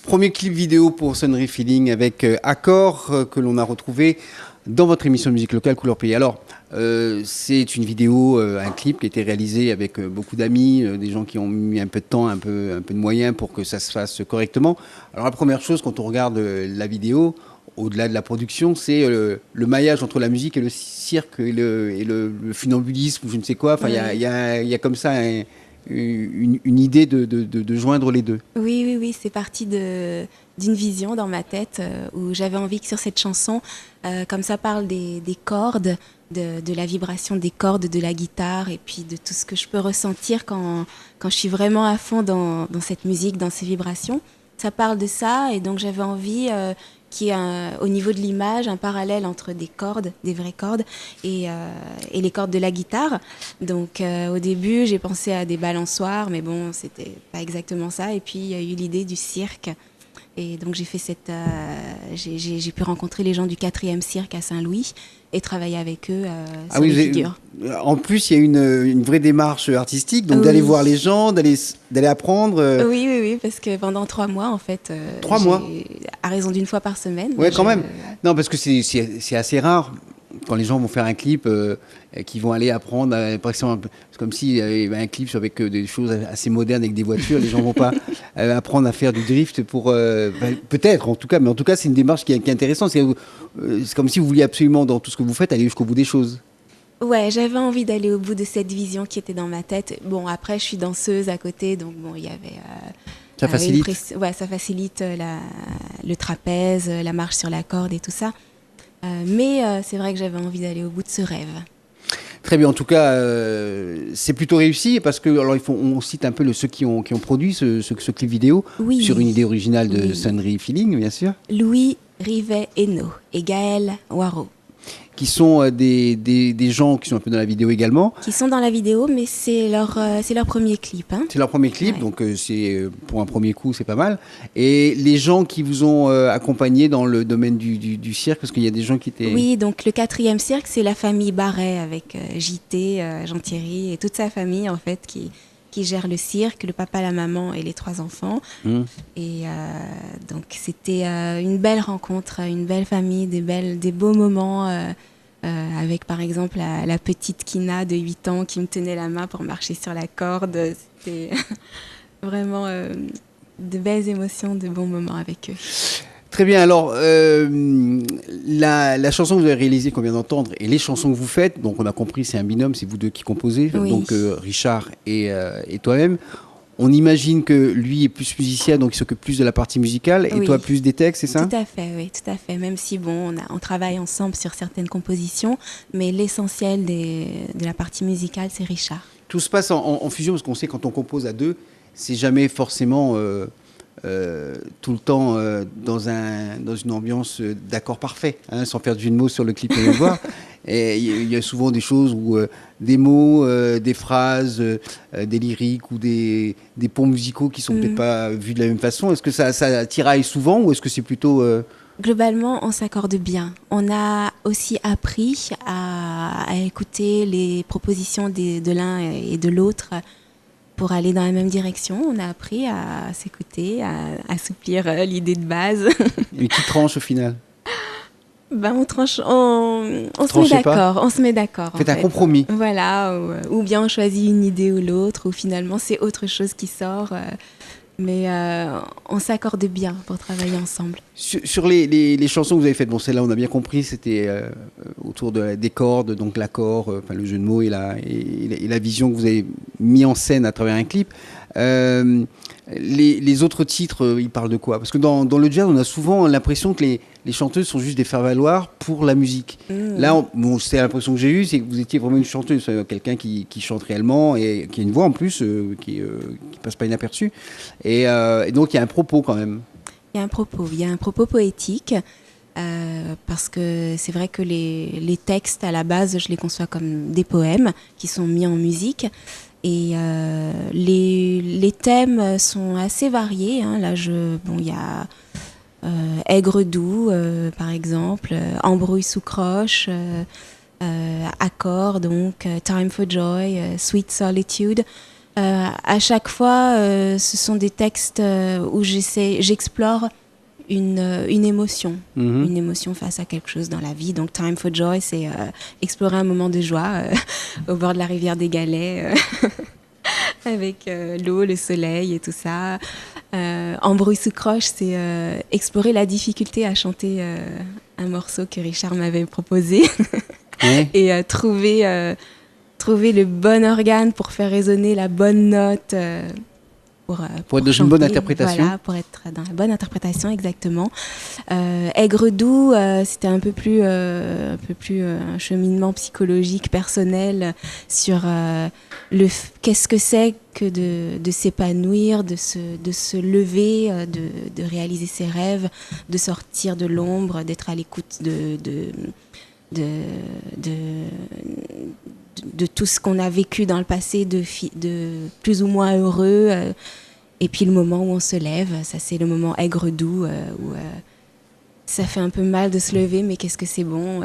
Premier clip vidéo pour Sunray Feeling avec Accord que l'on a retrouvé dans votre émission de musique locale Couleur Pays. Alors, c'est une vidéo, un clip qui a été réalisé avec beaucoup d'amis, des gens qui ont mis un peu de temps, un peu de moyens pour que ça se fasse correctement. Alors, la première chose, quand on regarde la vidéo, au-delà de la production, c'est le maillage entre la musique et le cirque et le funambulisme ou je ne sais quoi. Enfin, il y a comme ça une idée de joindre les deux. Oui, c'est parti d'une vision dans ma tête où j'avais envie que sur cette chanson, comme ça parle des cordes, de la vibration des cordes de la guitare et puis de tout ce que je peux ressentir quand je suis vraiment à fond dans cette musique, dans ces vibrations. Ça parle de ça et donc j'avais envie qu'il y ait au niveau de l'image un parallèle entre des cordes, des vraies cordes et les cordes de la guitare. Donc au début j'ai pensé à des balançoires mais bon c'était pas exactement ça et puis il y a eu l'idée du cirque et donc j'ai fait j'ai pu rencontrer les gens du 4e cirque à Saint-Louis et travailler avec eux sur les figures. En plus, il y a une vraie démarche artistique, donc d'aller voir les gens, d'aller apprendre. Oui, parce que pendant 3 mois, en fait, 3 mois à raison d'une fois par semaine. Ouais, quand même. Non, parce que c'est assez rare quand les gens vont faire un clip, qui vont aller apprendre. Par exemple, c'est comme s'il y avait un clip avec des choses assez modernes avec des voitures. Les gens vont pas apprendre à faire du drift pour peut-être, en tout cas, mais en tout cas, c'est une démarche qui est intéressante. C'est comme si vous vouliez absolument dans tout ce que vous faites aller jusqu'au bout des choses. Ouais, j'avais envie d'aller au bout de cette vision qui était dans ma tête. Bon, après, je suis danseuse à côté, donc bon, il y avait. Ça facilite. Ça facilite le trapèze, la marche sur la corde et tout ça. Mais c'est vrai que j'avais envie d'aller au bout de ce rêve. Très bien, en tout cas, c'est plutôt réussi parce que alors on cite un peu ceux qui ont produit ce clip vidéo sur une idée originale de Sunray Feeling, bien sûr. Louis Rivet-Hainaut et Gaël Waro. Qui sont des gens qui sont un peu dans la vidéo également. Qui sont dans la vidéo, mais c'est leur premier clip. Hein. C'est leur premier clip, ouais. Donc c'est pour un premier coup, c'est pas mal. Et les gens qui vous ont accompagné dans le domaine du cirque, parce qu'il y a des gens qui étaient... Oui, donc le 4e cirque, c'est la famille Barret avec JT, Jean-Thierry et toute sa famille en fait qui gère le cirque, le papa, la maman et les 3 enfants. Et donc c'était une belle rencontre, une belle famille, des beaux moments avec par exemple la petite Kina de 8 ans qui me tenait la main pour marcher sur la corde. C'était vraiment de belles émotions, de bons moments avec eux. Très bien, alors la chanson que vous avez réalisée, qu'on vient d'entendre, et les chansons que vous faites, donc on a compris, c'est un binôme, c'est vous deux qui composez, oui. Donc Richard et toi-même. On imagine que lui est plus musicien, donc il s'occupe plus de la partie musicale, et toi plus des textes, c'est ça ? Tout à fait, oui, tout à fait. Même si bon, on travaille ensemble sur certaines compositions, mais l'essentiel de la partie musicale, c'est Richard. Tout se passe en fusion, parce qu'on sait quand on compose à deux, c'est jamais forcément... tout le temps dans une ambiance d'accord parfait, hein, sans faire de jeu de mots sur le clip qu'on vient de voir. Et il y a souvent des choses où des mots, des phrases, des lyriques ou des ponts musicaux qui sont peut-être pas vus de la même façon. Est-ce que ça tiraille souvent ou est-ce que c'est plutôt... Globalement, on s'accorde bien. On a aussi appris à écouter les propositions de l'un et de l'autre pour aller dans la même direction. On a appris à s'écouter, à assouplir l'idée de base. Et qui tranche au final ? On tranche, on se met d'accord. Faites un compromis. Voilà, ou bien on choisit une idée ou l'autre, ou finalement c'est autre chose qui sort. Mais on s'accorde bien pour travailler ensemble. Sur les chansons que vous avez faites, bon, celle-là, on a bien compris, c'était autour des cordes, donc l'accord, le jeu de mots et la vision que vous avez mis en scène à travers un clip. Les autres titres, ils parlent de quoi ? Parce que dans le jazz, on a souvent l'impression que les chanteuses sont juste des faire-valoir pour la musique. Là, c'est l'impression que j'ai eue, c'est que vous étiez vraiment une chanteuse, quelqu'un qui chante réellement et qui a une voix en plus, qui passe pas inaperçue. Et donc, il y a un propos quand même. Il y a un propos poétique. Parce que c'est vrai que les textes, à la base, je les conçois comme des poèmes qui sont mis en musique. Et les thèmes sont assez variés. Hein. Là, il y a Aigre doux, par exemple, Embrouille sous croche, Accord, donc Time for Joy, Sweet Solitude. À chaque fois, ce sont des textes où j'explore une émotion, une émotion face à quelque chose dans la vie. Donc Time for Joy, c'est explorer un moment de joie au bord de la rivière des Galets, avec l'eau, le soleil et tout ça. Embrouille sous croche, c'est explorer la difficulté à chanter un morceau que Richard m'avait proposé et trouver le bon organe pour faire résonner la bonne note. Pour être dans chanter, une bonne interprétation. Voilà, pour être dans la bonne interprétation, exactement. Aigre doux, c'était un peu plus un cheminement psychologique, personnel, sur qu'est-ce que c'est que de s'épanouir, de se lever, de réaliser ses rêves, de sortir de l'ombre, d'être à l'écoute de tout ce qu'on a vécu dans le passé, de plus ou moins heureux. Et puis le moment où on se lève, ça c'est le moment aigre doux, où ça fait un peu mal de se lever, mais qu'est-ce que c'est bon.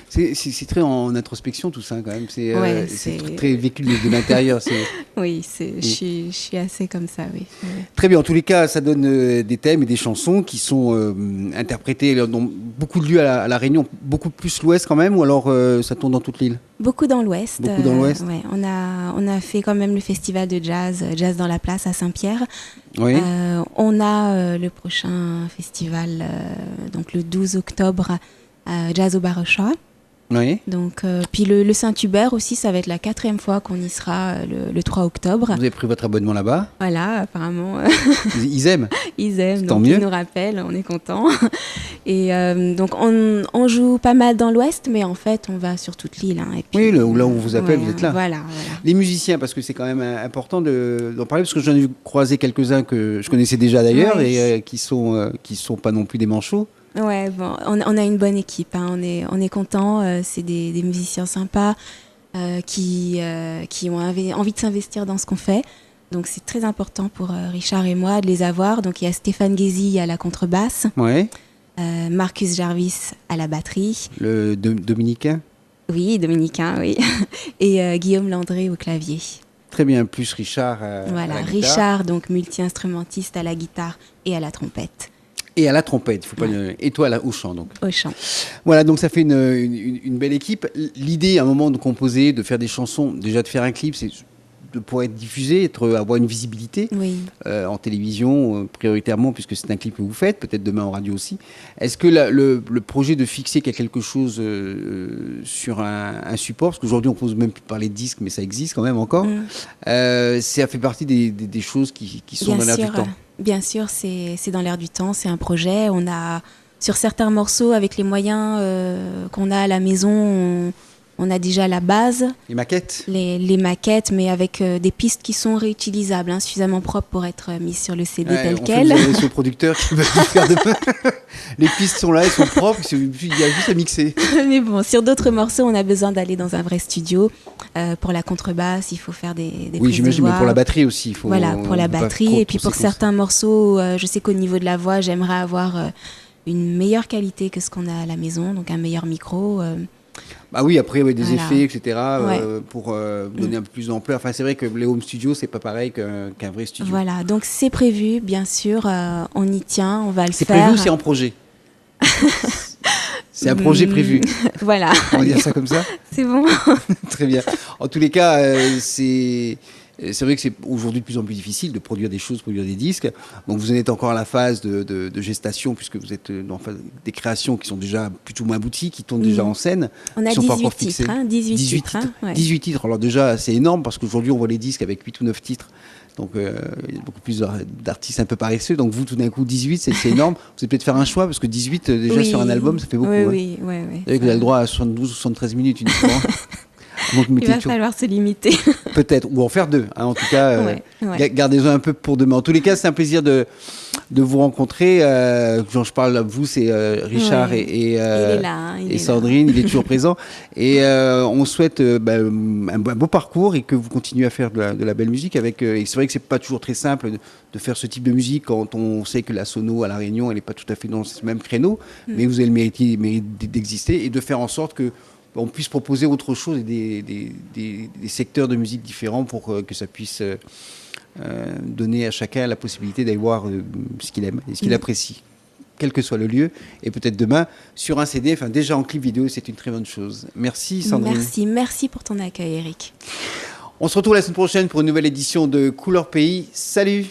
C'est très en introspection tout ça quand même. C'est c'est très vécu de l'intérieur. Oui, je suis assez comme ça, oui. Très bien, en tous les cas, ça donne des thèmes et des chansons qui sont interprétées dans beaucoup de lieux à la Réunion, beaucoup plus l'Ouest quand même, ou alors ça tourne dans toute l'île? Beaucoup dans l'Ouest. Beaucoup dans l'Ouest. Ouais, on a fait quand même le festival de jazz dans la place à Saint-Pierre. Oui. On a le prochain festival, donc le 12 octobre, Jazz au Barocha. Oui. Donc, puis le Saint-Hubert aussi, ça va être la 4e fois qu'on y sera le 3 octobre. Vous avez pris votre abonnement là-bas? Voilà, apparemment. Ils aiment? Ils aiment, tant donc mieux. ils nous rappellent, on est contents. Et donc on joue pas mal dans l'Ouest, mais en fait on va sur toute l'île. Hein, et puis, Oui, là où on vous appelle, vous êtes là. Voilà. Les musiciens, parce que c'est quand même important d'en parler, parce que j'en ai croisé quelques-uns que je connaissais déjà d'ailleurs, et qui sont pas non plus des manchots. Ouais, bon, on a une bonne équipe, hein, on est contents, c'est des musiciens sympas qui ont envie de s'investir dans ce qu'on fait. Donc c'est très important pour Richard et moi de les avoir. Donc il y a Stéphane Guézy à la contrebasse, Ouais. Marcus Jarvis à la batterie. Le dominicain. Oui, dominicain, oui. Et Guillaume Landré au clavier. Très bien, plus Richard voilà, à la guitare. Richard, donc multi-instrumentiste à la guitare et à la trompette. Et à la trompette, faut pas et toi au chant donc. Au chant. Voilà, donc ça fait une belle équipe. L'idée à un moment de composer, de faire des chansons, déjà de faire un clip, c'est de pouvoir être diffusé, avoir une visibilité en télévision prioritairement, puisque c'est un clip que vous faites, peut-être demain en radio aussi. Est-ce que le projet de fixer quelque chose sur un support, parce qu'aujourd'hui on pose même plus parler de disque, mais ça existe quand même encore, ça fait partie des choses qui sont dans l'air du temps. Bien sûr, c'est dans l'air du temps, c'est un projet. On a, sur certains morceaux, avec les moyens qu'on a à la maison, on a déjà la base. Les maquettes. Les maquettes, mais avec des pistes qui sont réutilisables, hein, suffisamment propres pour être mises sur le CD tel quel. Vous avez ce producteur qui va tout faire demain. Les pistes sont là, elles sont propres, il y a juste à mixer. Mais bon, sur d'autres morceaux, on a besoin d'aller dans un vrai studio. Pour la contrebasse, il faut faire des oui, j'imagine, mais pour la batterie aussi. Il faut, voilà, pour la batterie. Et puis pour certains morceaux, je sais qu'au niveau de la voix, j'aimerais avoir une meilleure qualité que ce qu'on a à la maison, donc un meilleur micro. Bah oui, après des effets, etc. Pour donner un peu plus d'ampleur. Enfin, c'est vrai que les home studios, c'est pas pareil qu'un vrai studio. Voilà, donc c'est prévu, bien sûr. On y tient, on va le faire. C'est prévu ou c'est en projet? C'est un projet prévu. Voilà. On va dire ça comme ça? C'est bon. Très bien. En tous les cas, c'est vrai que c'est aujourd'hui de plus en plus difficile de produire des choses, produire des disques. Donc vous en êtes encore à la phase de gestation, puisque vous êtes dans des créations qui sont déjà plus ou moins abouties, qui tournent déjà en scène. On a 18 titres. Hein, 18 titres. Hein, ouais. 18 titres. Alors déjà, c'est énorme, parce qu'aujourd'hui, on voit les disques avec 8 ou 9 titres. Donc il y a beaucoup plus d'artistes un peu paresseux. Donc vous, tout d'un coup, 18, c'est énorme. Vous allez peut-être faire un choix, parce que 18, déjà sur un album, ça fait beaucoup. Oui. Vous avez le droit à 72 ou 73 minutes uniquement. Donc, il va falloir se limiter. Peut-être, ou en faire 2. Hein, en tout cas, gardez-en un peu pour demain. En tous les cas, c'est un plaisir de vous rencontrer. Quand je parle à vous, c'est Richard et Sandrine. Il est toujours présent. Et on souhaite un beau parcours et que vous continuez à faire de la belle musique. Et c'est vrai que c'est pas toujours très simple de faire ce type de musique quand on sait que la sono à La Réunion, elle n'est pas tout à fait dans ce même créneau. Mais vous avez le mérite d'exister et de faire en sorte que on puisse proposer autre chose et des secteurs de musique différents pour que ça puisse donner à chacun la possibilité d'aller voir ce qu'il aime et ce qu'il apprécie, quel que soit le lieu, et peut-être demain sur un CD, enfin déjà en clip vidéo, c'est une très bonne chose. Merci Sandrine. Merci pour ton accueil Eric. On se retrouve la semaine prochaine pour une nouvelle édition de Couleur Pays. Salut!